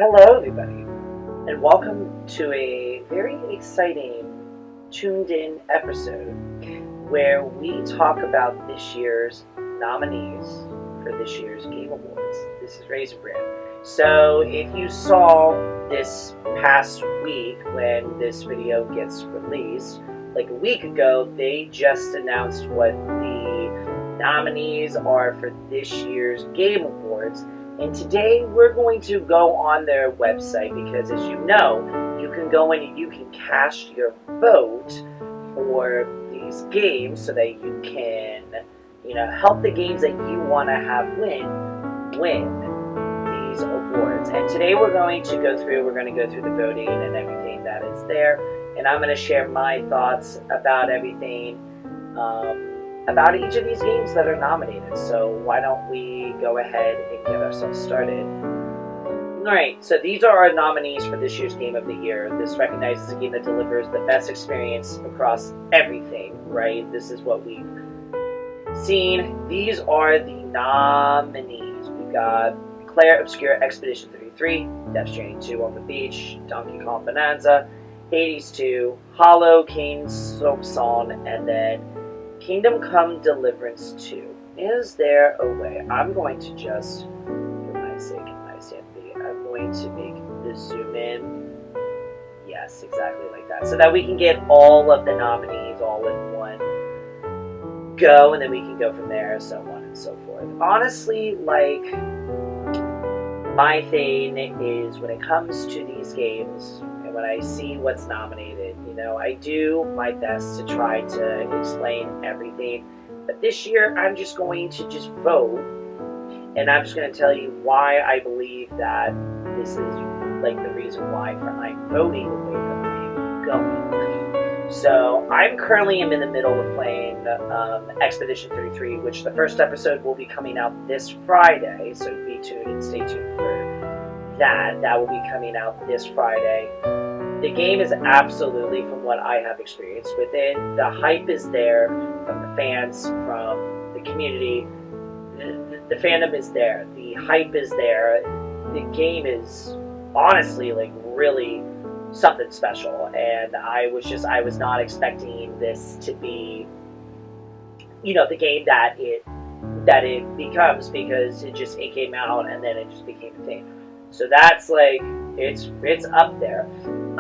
Hello, everybody, and welcome to a very exciting tuned in episode where we talk about this year's nominees for this year's Game Awards. This is RaisinBran. So, if you saw this past week when this video gets released, like a week ago, they just announced what the nominees are for this year's Game Awards. And today we're going to go on their website because, as you know, you can go in and you can cast your vote for these games so that you can, help the games that you want to have win these awards. And today we're going to go through the voting and everything that is there. And I'm going to share my thoughts about everything. About each of these games that are nominated. So why don't we go ahead and get ourselves started. Alright, so these are our nominees for this year's Game of the Year. This recognizes a game that delivers the best experience across everything, right? This is what we've seen. These are the nominees. We've got Clair Obscur Expedition 33, Death Stranding 2 on the Beach, Donkey Kong Bonanza, Hades 2, Hollow, Knight Silksong, and then Kingdom Come Deliverance 2. Is there a way? I'm going to just, for my sake and my sanity, I'm going to make the zoom in. Yes, exactly like that. So that we can get all of the nominees all in one go, and then we can go from there, so on and so forth. Honestly, my thing is when it comes to these games, and when I see what's nominated, I do my best to try to explain everything. But this year, I'm just going to just vote, and I'm just going to tell you why I believe that this is the reason why I'm voting the way that I'm going. So I'm currently in the middle of playing Expedition 33, which the first episode will be coming out this Friday. So be tuned and stay tuned for that. That will be coming out this Friday. The game is absolutely, from what I have experienced with it, the hype is there from the fans, from the community. The fandom is there. The hype is there. The game is honestly really something special, and I was not expecting this to be, the game that it becomes, because it came out and then it just became a thing. So that's it's up there.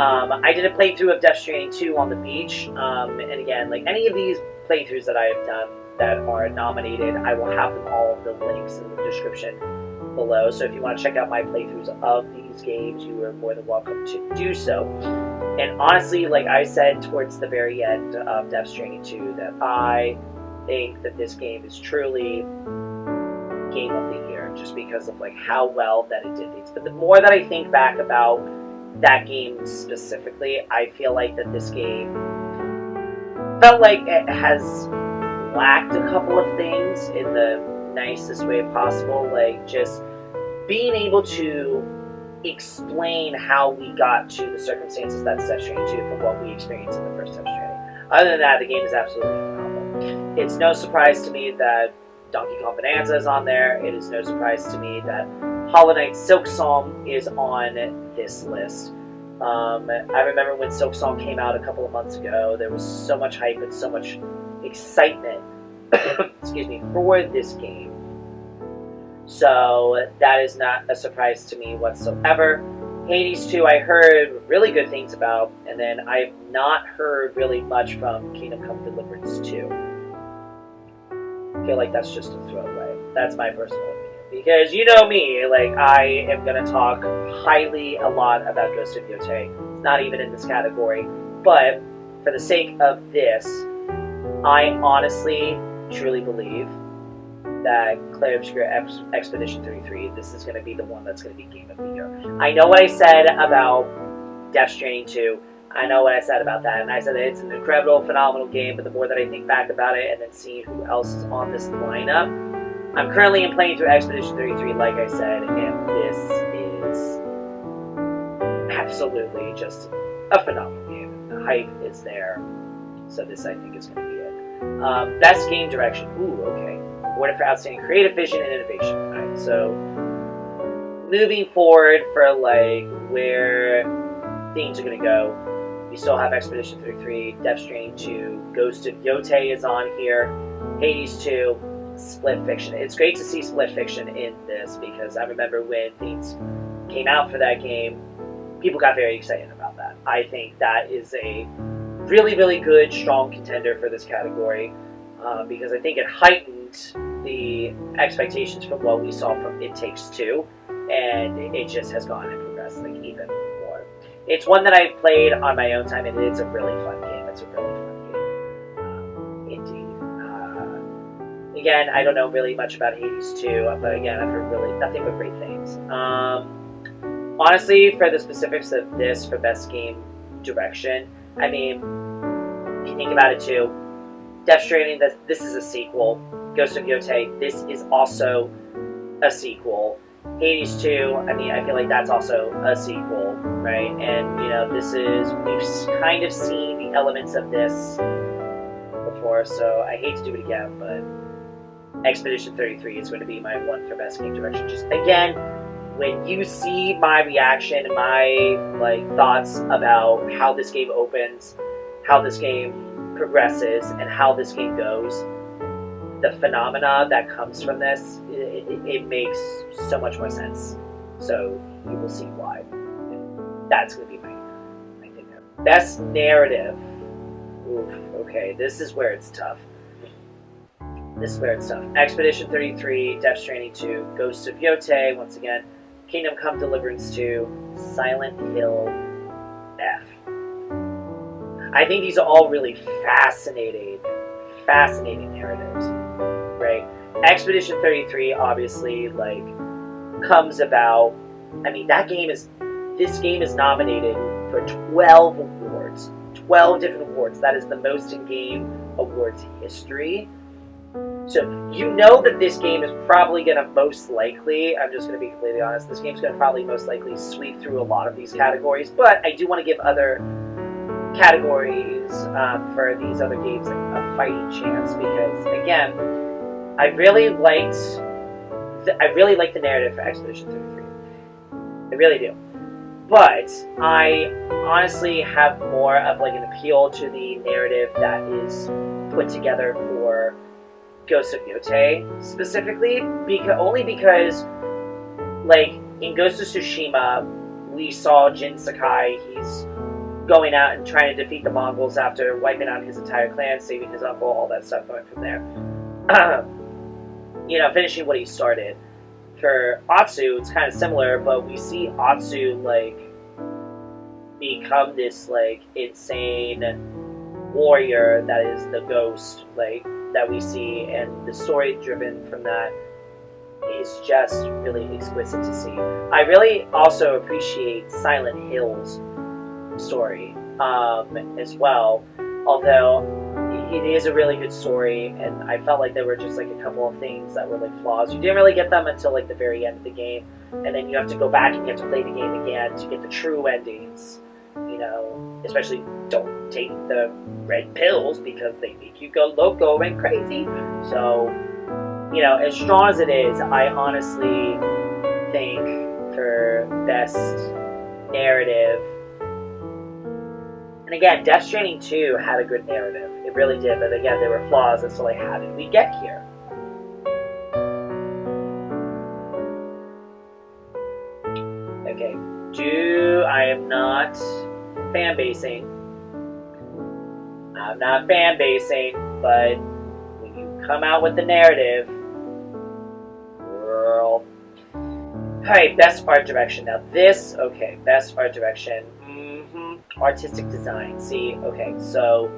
I did a playthrough of Death Stranding 2 on the beach, and again, any of these playthroughs that I have done that are nominated, I will have them all the links in the description below. So if you want to check out my playthroughs of these games, you are more than welcome to do so. And honestly, like I said towards the very end of Death Stranding 2, that I think that this game is truly Game of the Year, just because of how well that it did things. But the more that I think back about that game specifically, I feel like that this game felt like it has lacked a couple of things in the nicest way possible. Just being able to explain how we got to the circumstances that Death Stranding 2 from what we experienced in the first Death Stranding. Other than that, the game is absolutely phenomenal. It's no surprise to me that Donkey Kong Bonanza is on there. It is no surprise to me that Knight Silksong is on this list. I remember when Silksong came out a couple of months ago, there was so much hype and so much excitement excuse me, for this game. So that is not a surprise to me whatsoever. Hades 2 I heard really good things about, and then I've not heard really much from Kingdom Come Deliverance 2. I feel like that's just a throwaway. That's my personal opinion. Because you know me, I am going to talk highly a lot about Ghost of Yotei. It's not even in this category. But for the sake of this, I honestly, truly believe that Clair Obscur Expedition 33, this is going to be the one that's going to be Game of the Year. I know what I said about Death Stranding 2. I know what I said about that, and I said that it's an incredible, phenomenal game, but the more that I think back about it and then see who else is on this lineup, I'm currently playing through Expedition 33, like I said, and this is absolutely just a phenomenal game. The hype is there, so this I think is going to be it. Best Game Direction. Ooh, okay. Awarded for outstanding creative vision and innovation. Alright, so moving forward for like where things are gonna go, we still have Expedition 33, Death Stranding 2, Ghost of Yotei is on here, Hades 2, Split Fiction. It's great to see Split Fiction in this because I remember when things came out for that game, people got very excited about that. I think that is a really, really good, strong contender for this category because I think it heightened the expectations from what we saw from It Takes Two, and it just has gone and progressed like even more. It's one that I've played on my own time, and it's a really fun game. It's a really fun game, indeed. Again, I don't know really much about Hades 2, but again, I've heard really nothing but great things. Honestly, for the specifics of this for Best Game Direction, I mean, if you think about it too, Death Stranding, this is a sequel. Ghost of Yotei, this is also a sequel. Hades 2, I mean, I feel like that's also a sequel, right? And, you know, we've kind of seen the elements of this before, so I hate to do it again, but Expedition 33 is going to be my one for Best Game Direction. Just, again, when you see my reaction and my, like, thoughts about how this game opens, how this game progresses, and how this game goes, the phenomena that comes from this, it makes so much more sense. So you will see why. That's going to be my thing there. Best narrative. Oof, okay, this is where it's tough. Expedition 33, Death Stranding 2, Ghost of Yotei, once again, Kingdom Come Deliverance 2, Silent Hill F. I think these are all really fascinating narratives, right? Expedition 33 obviously like comes about. I mean, this game is nominated for 12 awards, 12 different awards. That is the most in game awards history. So you know that this game is probably going to most likely, I'm just going to be completely honest, this game's going to probably most likely sweep through a lot of these categories, but I do want to give other categories for these other games a fighting chance because, again, I really liked the narrative for Expedition 33. I really do. But I honestly have more of like an appeal to the narrative that is put together for Ghost of Yotei specifically, only because, like, in Ghost of Tsushima, we saw Jin Sakai, he's going out and trying to defeat the Mongols after wiping out his entire clan, saving his uncle, all that stuff going from there. You know, finishing what he started. For Atsu, it's kind of similar, but we see Atsu, like, become this, like, insane warrior that is the ghost, like, that we see, and the story driven from that is just really exquisite to see. I really also appreciate Silent Hill's story as well, although it is a really good story, and I felt like there were just like a couple of things that were like flaws. You didn't really get them until like the very end of the game, and then you have to go back and you have to play the game again to get the true endings. You know, especially don't take the red pills because they make you go loco and crazy. So, you know, as strong as it is, I honestly think for best narrative, and again, Death Stranding 2 had a good narrative. It really did, but again, there were flaws as to like, how did we get here? Okay, I am not fan-basing. I'm not fan-basing, but when you come out with the narrative, girl. Alright, best art direction. Now this, okay, best art direction. Artistic design. See, okay, so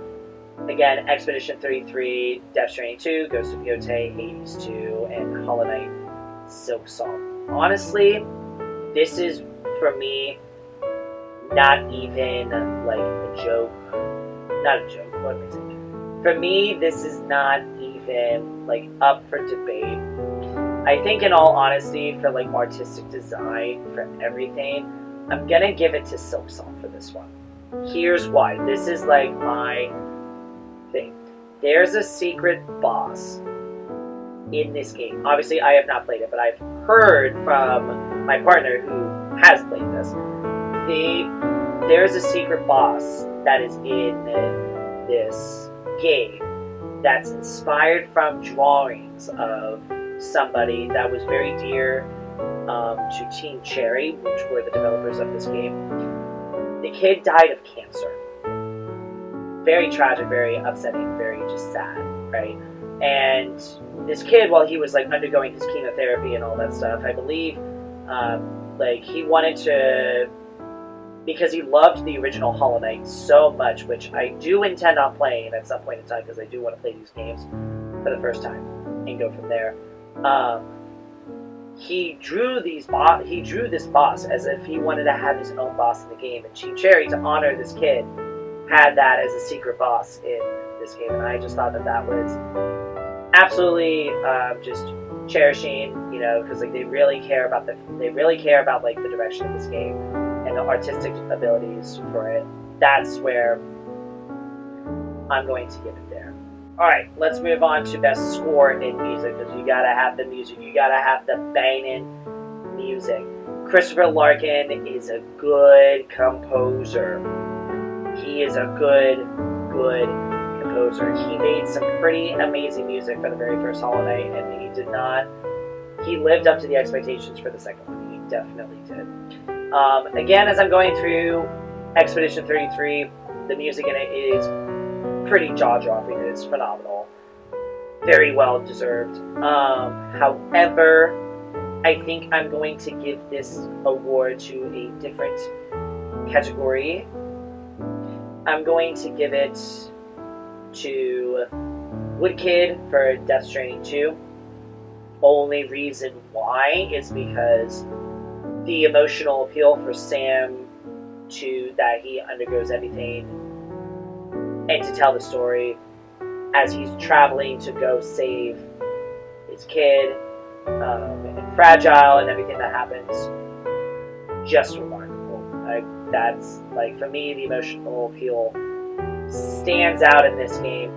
again, Expedition 33, Death Stranding 2, Ghost of Yotei, Hades 2, and Hollow Knight Silksong. Honestly, this is, for me, not even like a joke. Not a joke, what am I saying? For me, this is not even like up for debate. I think, in all honesty, for like artistic design, for everything, I'm gonna give it to Silksong for this one. Here's why. This is like my thing. There's a secret boss in this game. Obviously, I have not played it, but I've heard from my partner who has played this, there's a secret boss that is in this game that's inspired from drawings of somebody that was very dear to Team Cherry, which were the developers of this game. The kid died of cancer. Very tragic, very upsetting, very just sad, right? And this kid, while he was like undergoing his chemotherapy and all that stuff, I believe, like he wanted to, because he loved the original Hollow Knight so much, which I do intend on playing at some point in time because I do want to play these games for the first time and go from there. He drew this boss as if he wanted to have his own boss in the game, and Team Cherry, to honor this kid, had that as a secret boss in this game, and I just thought that was absolutely just cherishing, you know, because like they really care about like the direction of this game and the artistic abilities for it. That's where I'm going to give it there. Alright, let's move on to best score in music, because you gotta have the music, you gotta have the banging music. Christopher Larkin is a good composer. He is a good composer. He made some pretty amazing music for the very first Hollow Knight, and he lived up to the expectations for the second one. He definitely did. Again, as I'm going through Expedition 33, the music in it is pretty jaw-dropping. It's phenomenal. Very well deserved. However, I think I'm going to give this award to a different category. I'm going to give it to Woodkid for Death Stranding 2. Only reason why is because the emotional appeal for Sam to that he undergoes everything, and to tell the story as he's traveling to go save his kid, and Fragile and everything that happens, just remarkable. That's, like, for me, the emotional appeal stands out in this game.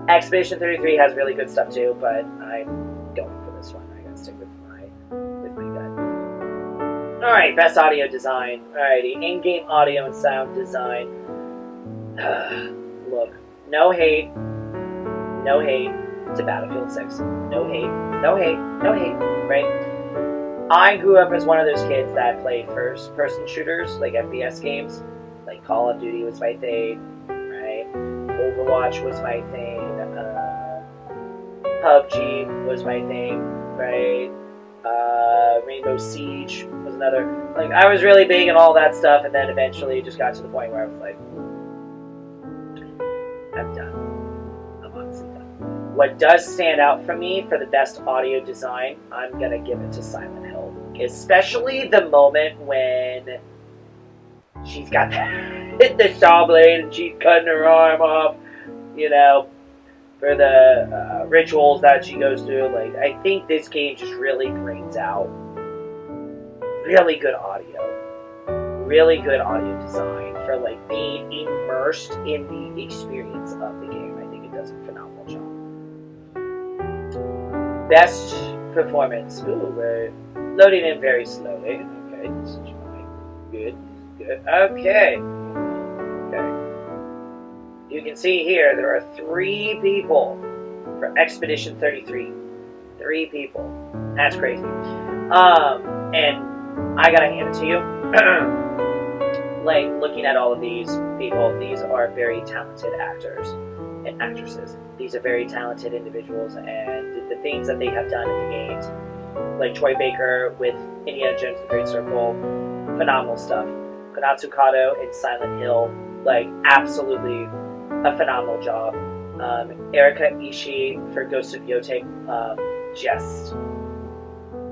Expedition 33 has really good stuff too, but I'm going for this one. I gotta stick with my gut. Alright, best audio design. Alrighty, in-game audio and sound design. Look, no hate to Battlefield 6. No hate, right? I grew up as one of those kids that played first-person shooters, like FPS games. Like Call of Duty was my thing, right? Overwatch was my thing. PUBG was my thing, right? Rainbow Siege was another. Like, I was really big in all that stuff, and then eventually it just got to the point where I was like, I'm done. I'm honestly done. What does stand out for me for the best audio design, I'm gonna give it to Silent Hill. Especially the moment when she's got the saw blade and she's cutting her arm off, you know, for the rituals that she goes through. Like, I think this game just really brings out really good audio design for, like, being immersed in the experience of the game. I think it does a phenomenal job. Best performance. Ooh, we're loading in very slowly. Okay, this is fine. Good. Okay. You can see here there are 3 people for Expedition 33. 3 people. That's crazy. And I gotta hand it to you. Like, looking at all of these people, these are very talented actors and actresses. These are very talented individuals, and the things that they have done in the games, like Troy Baker with Indiana Jones and the Great Circle, phenomenal stuff. Konatsu Kato in Silent Hill, like, absolutely a phenomenal job. Erika Ishii for Ghost of Yotei,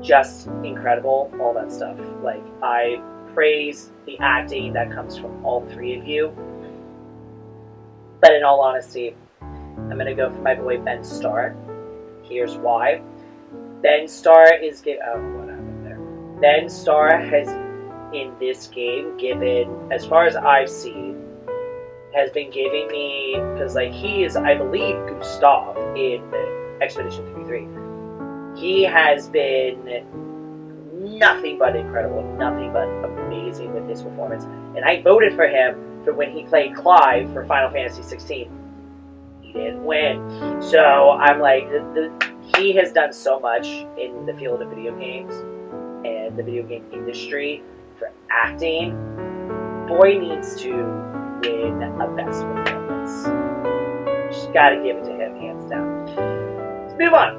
just incredible, all that stuff. Like, I praise the acting that comes from all 3 of you. But in all honesty, I'm going to go for my boy Ben Starr. Here's why. Ben Starr is what happened there? Ben Starr has, in this game, given, as far as I've seen, has been giving me, because, like, he is, I believe, Gustav in Expedition 33. He has been nothing but incredible, nothing but amazing with his performance. And I voted for him for when he played Clive for Final Fantasy 16. He didn't win. So I'm like, he has done so much in the field of video games and the video game industry for acting. Boy needs to win a best performance. Just gotta give it to him, hands down. Let's move on.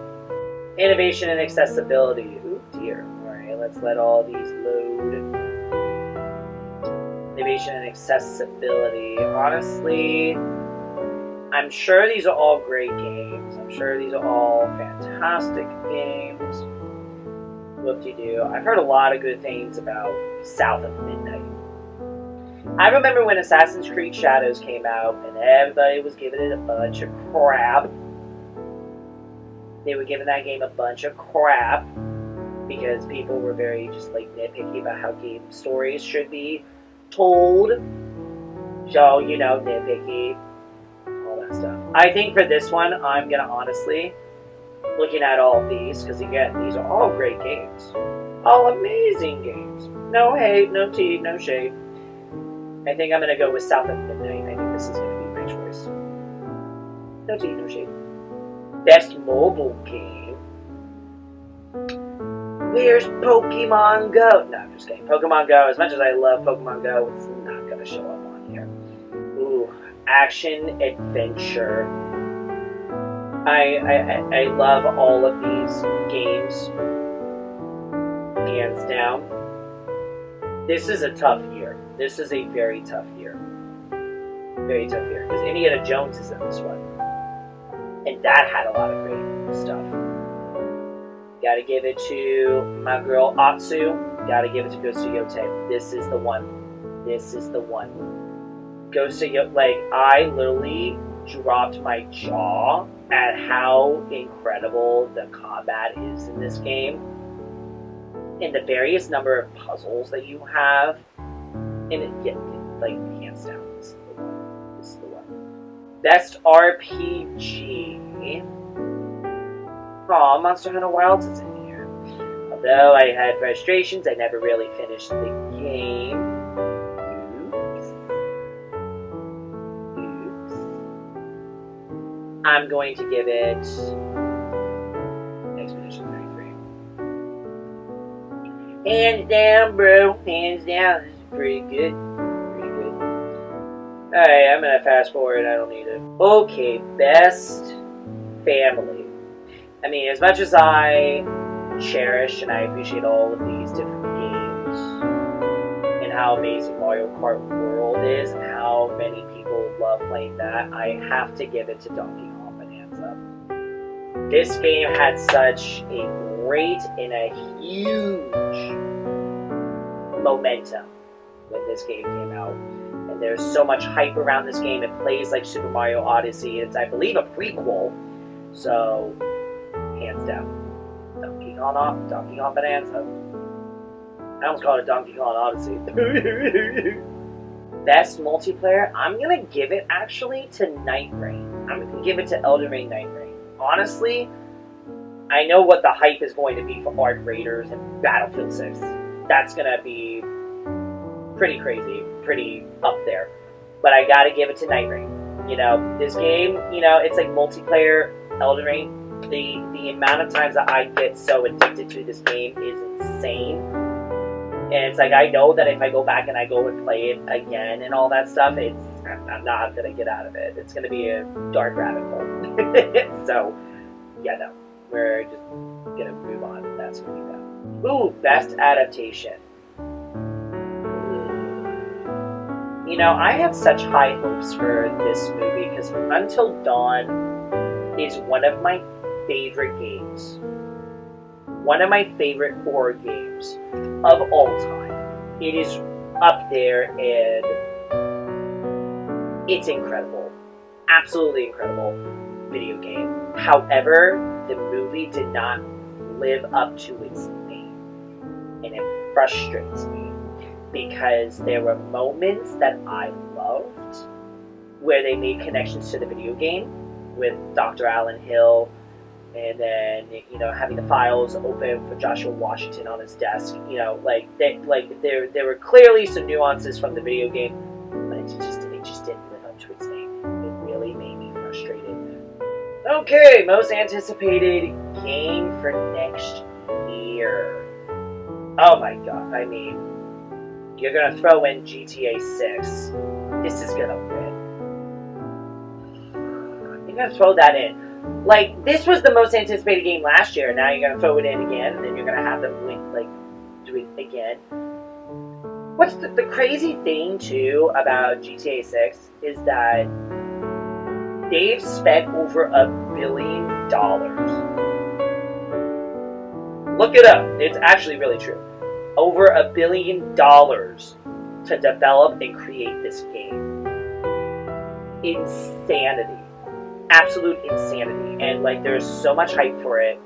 Innovation and accessibility. Ooh, dear. Alright, let's let all these load. Innovation and accessibility. Honestly, I'm sure these are all great games. I'm sure these are all fantastic games. Whoop-de-doo. I've heard a lot of good things about South of Midnight. I remember when Assassin's Creed Shadows came out and everybody was giving it a bunch of crap. They were giving that game a bunch of crap because people were very just like nitpicky about how game stories should be told. So, you know, nitpicky, all that stuff. I think for this one, I'm gonna honestly, looking at all of these, because again, these are all great games. All amazing games. No hate, no tea, no shade. I think I'm gonna go with South of Midnight. I think this is gonna be my choice. No tea, no shade. Best mobile game. Where's Pokemon Go? No, I'm just kidding. Pokemon Go, as much as I love Pokemon Go, it's not gonna show up on here. Ooh, action adventure. I love all of these games, hands down. This is a tough year. This is a very tough year. Very tough year. Because Indiana Jones is in this one. And that had a lot of great stuff. Gotta give it to my girl Atsu. Gotta give it to Ghost of Yote. This is the one. This is the one. Ghost of Yote, like, I literally dropped my jaw at how incredible the combat is in this game. And the various number of puzzles that you have. And it, yeah, like, hands down, this is the one. This is the one. Best RPG. Aw, Monster Hunter Wilds is in here. Although I had frustrations, I never really finished the game. Oops. I'm going to give it Expedition 33. Hands down, bro. Hands down. This is pretty good. Pretty good. Alright, I'm gonna fast forward. I don't need it. Okay, best family. I mean, as much as I cherish and I appreciate all of these different games and how amazing Mario Kart World is and how many people love playing that, I have to give it to Donkey Kong Bonanza. This game had such a great and a huge momentum when this game came out. And there's so much hype around this game. It plays like Super Mario Odyssey. It's, I believe, a prequel. So, hands down. Donkey Kong Bonanza. I almost called it Donkey Kong Odyssey. Best multiplayer, I'm gonna give it actually to Night Rain. I'm gonna give it to Elden Ring Night Rain. Honestly, I know what the hype is going to be for Arc Raiders and Battlefield 6. That's gonna be pretty crazy, pretty up there. But I gotta give it to Night Rain. You know, this game, you know, it's like multiplayer Elden Ring. The amount of times that I get so addicted to this game is insane. And it's like, I know that if I go back and I go and play it again and all that stuff, I'm not going to get out of it. It's going to be a dark rabbit hole. So, yeah, no. We're just going to move on. That's going to be that. Ooh, best adaptation. You know, I had such high hopes for this movie because Until Dawn is one of my favorite games. One of my favorite horror games of all time. It is up there and it's incredible. Absolutely incredible video game. However, the movie did not live up to its name. And it frustrates me because there were moments that I loved where they made connections to the video game with Dr. Alan Hill and then, you know, having the files open for Joshua Washington on his desk. You know, like there were clearly some nuances from the video game, but it just didn't live up to its name. It really made me frustrated. Okay, most anticipated game for next year. Oh my god, I mean, you're gonna throw in GTA 6. This is gonna win. You're gonna throw that in. Like, this was the most anticipated game last year, and now you're gonna throw it in again, and then you're gonna have them win, like, do it again. What's the crazy thing, too, about GTA 6 is that they've spent over $1 billion. Look it up. It's actually really true. Over $1 billion to develop and create this game. Insanity. Absolute insanity. And, like, there's so much hype for it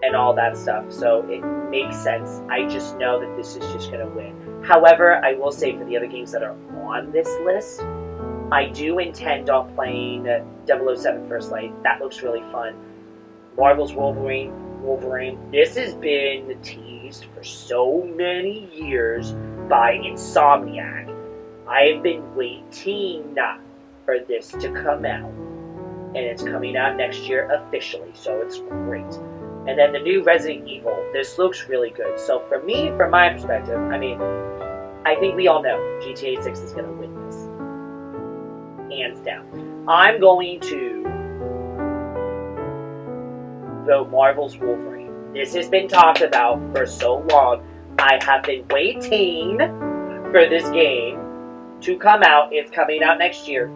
and all that stuff, so it makes sense. I just know that this is just going to win. However, I will say for the other games that are on this list, I do intend on playing 007 First Light. That looks really fun. Marvel's Wolverine. This has been teased for so many years by Insomniac. I have been waiting for this to come out. And it's coming out next year officially, so it's great. And then the new Resident Evil. This looks really good. So for me, from my perspective, I mean, I think we all know GTA 6 is going to win this. Hands down. I'm going to vote Marvel's Wolverine. This has been talked about for so long. I have been waiting for this game to come out. It's coming out next year.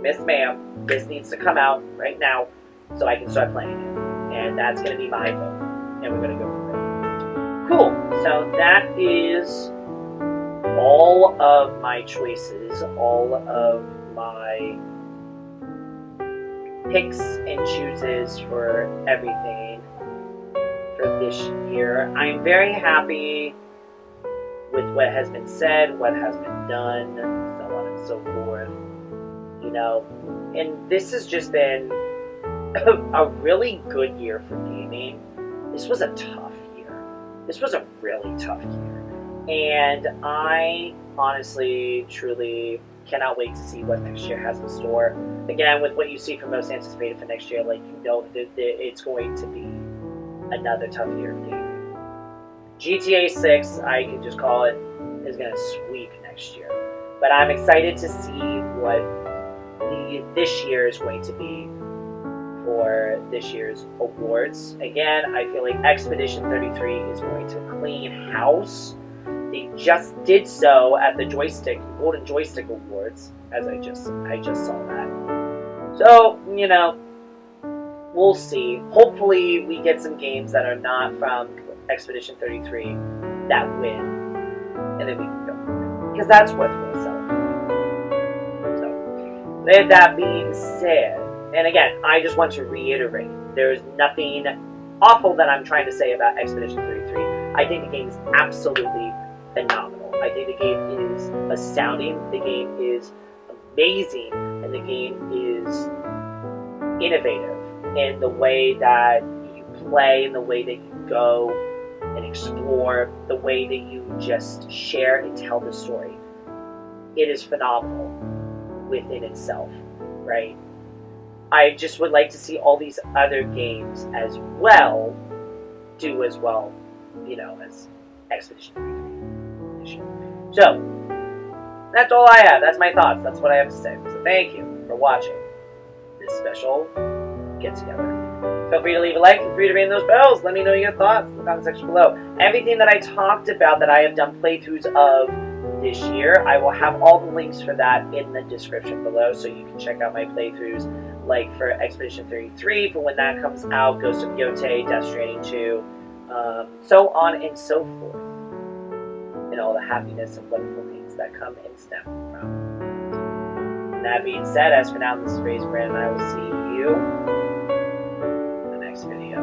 Miss ma'am, this needs to come out right now so I can start playing it. And that's going to be my vote. And we're going to go for it. Cool. So that is all of my choices, all of my picks and chooses for everything for this year. I'm very happy with what has been said, what has been done, so on and so forth. You know, and this has just been a really good year for gaming. This was a tough year. This was a really tough year. And I honestly, truly cannot wait to see what next year has in store. Again, with what you see from most anticipated for next year, like, you know that it's going to be another tough year of gaming. GTA 6, I can just call it, is going to sweep next year. But I'm excited to see what this year is going to be for this year's awards. Again, I feel like Expedition 33 is going to clean house. They just did so at the Golden Joystick Awards, as I just saw that. So, you know, we'll see. Hopefully we get some games that are not from Expedition 33 that win, and then we can go from there. Because that's what we'll celebrate. So, with that being said, and again, I just want to reiterate, there is nothing awful that I'm trying to say about Expedition 33. I think the game is absolutely phenomenal. I think the game is astounding. The game is amazing. And the game is innovative in the way that you play, in the way that you go and explore, the way that you just share and tell the story. It is phenomenal within itself, right? I just would like to see all these other games as well do as well, you know, as Expedition 33 this year. So, that's all I have. That's my thoughts. That's what I have to say. So thank you for watching this special get-together. Feel free to leave a like. Feel free to ring those bells. Let me know your thoughts in the comment section below. Everything that I talked about that I have done playthroughs of this year, I will have all the links for that in the description below, so you can check out my playthroughs, like for Expedition 33, for when that comes out, Ghost of Yotei, Death Stranding 2, so on and so forth, and all the happiness and wonderful things that come and stem from. And that being said, as for now, this is RaisinBran, and I will see you in the next video.